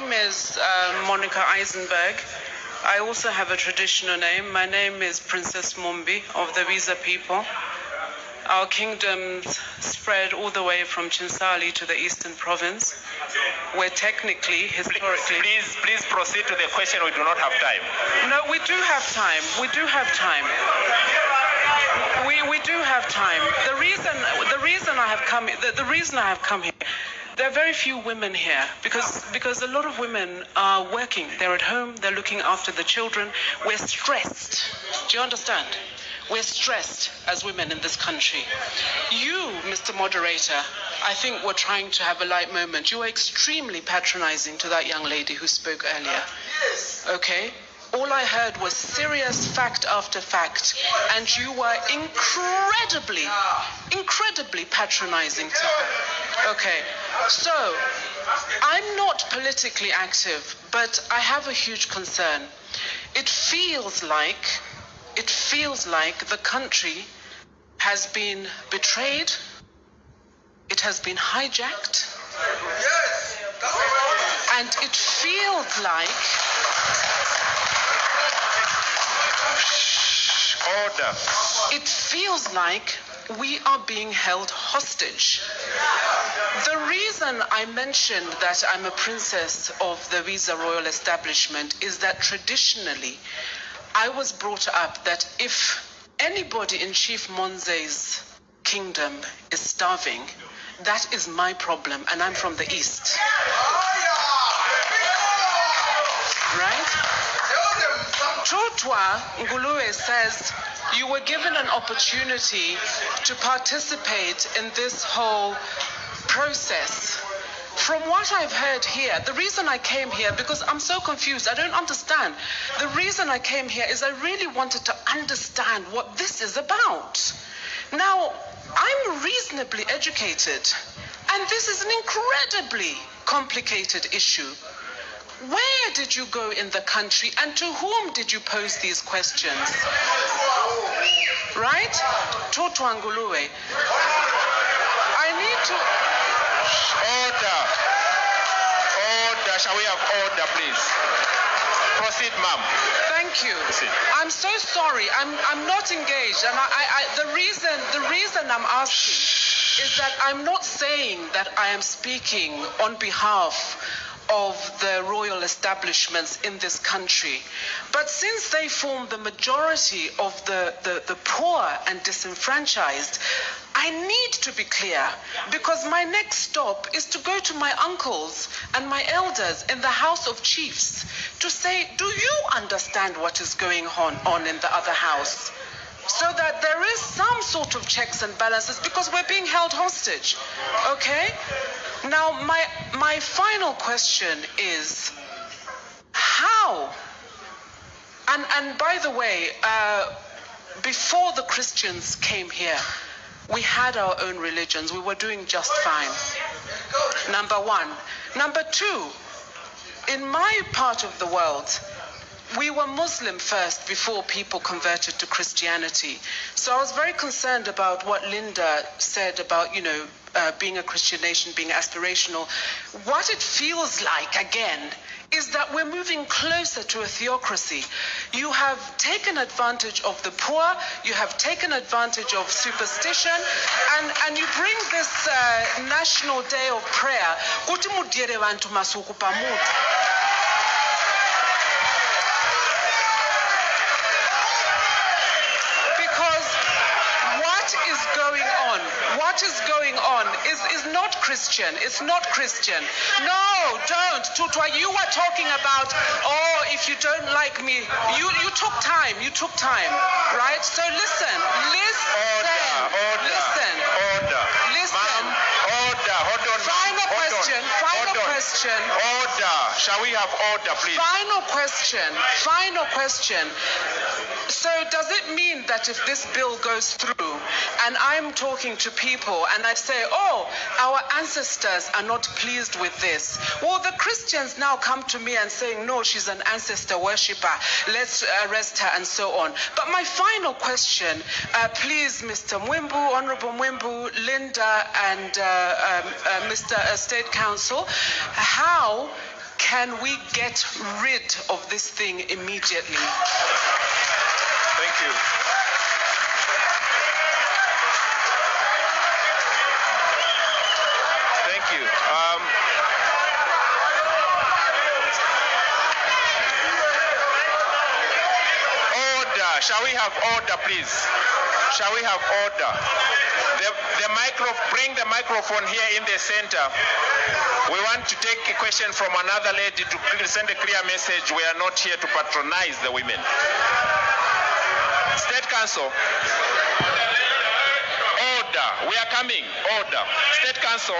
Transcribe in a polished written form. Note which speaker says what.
Speaker 1: name is Monica Eisenberg. I also have a traditional name. My name is Princess Mumbi of the Visa people. Our kingdoms spread all the way from Chinsali to the Eastern Province, where technically, historically...
Speaker 2: Please proceed to the question. We do not have time.
Speaker 1: No, we do have time. We do have time. We do have time. The reason I have come here, there are very few women here because a lot of women are working. They're at home. They're looking after the children. We're stressed. Do you understand? We're stressed as women in this country. You, Mr. Moderator, I think we're trying to have a light moment. You were extremely patronizing to that young lady who spoke earlier. Okay? All I heard was serious fact after fact, and you were incredibly patronizing to her. Okay, so I'm not politically active, but I have a huge concern. It feels like the country has been betrayed, it has been hijacked, and it feels like...
Speaker 2: Order.
Speaker 1: It feels like we are being held hostage. The reason I mentioned that I'm a princess of the Visa royal establishment is that traditionally I was brought up that if anybody in Chief Monze's kingdom is starving, that is my problem, and I'm from the East. Right? Chotwa Nguluwe says you were given an opportunity to participate in this whole process. From what I've heard here, the reason I came here, because I'm so confused, I don't understand. The reason I came here is I really wanted to understand what this is about. Now, I'm reasonably educated, and this is an incredibly complicated issue. Where did you go in the country, and to whom did you pose these questions? Right? Totwa Nguluwe. I need to...
Speaker 2: Order. Order. Shall we have order, please? Proceed, ma'am.
Speaker 1: Thank you.
Speaker 2: Proceed.
Speaker 1: I'm so sorry. I'm not engaged, and the reason I'm asking is that I'm not saying that I am speaking on behalf of the royal establishments in this country. But since they form the majority of the poor and disenfranchised, I need to be clear, because my next stop is to go to my uncles and my elders in the House of Chiefs to say, do you understand what is going on in the other house? So that there is some sort of checks and balances, because we're being held hostage. Okay? Now, my final question is, how? And by the way, before the Christians came here, we had our own religions. We were doing just fine. Number one. Number two, in my part of the world, we were Muslim first before people converted to Christianity. So I was very concerned about what Linda said about, being a Christian nation, being aspirational. What it feels like, again, is that we're moving closer to a theocracy. You have taken advantage of the poor, you have taken advantage of superstition, and you bring this National Day of Prayer. What is going on is not Christian. It's not Christian. No, don't. Tutwa, you were talking about, if you don't like me, you took time. You took time, right? So listen.
Speaker 2: Order. Hold on.
Speaker 1: Final question.
Speaker 2: Order. Shall we have order, please?
Speaker 1: Final question. So does it mean that if this bill goes through and I'm talking to people and I say, our ancestors are not pleased with this, well, the Christians now come to me and saying, no, she's an ancestor worshipper, let's arrest her and so on. But my final question, please, Mr. Mwimbu, Honorable Mwimbu, Linda, and Mr. State Council, how can we get rid of this thing immediately?
Speaker 2: Thank you. Thank you. Order. Shall we have order, please? Shall we have order? Bring the microphone here in the center. We want to take a question from another lady to send a clear message. We are not here to patronize the women. State Council. Order. We are coming. Order. State Council.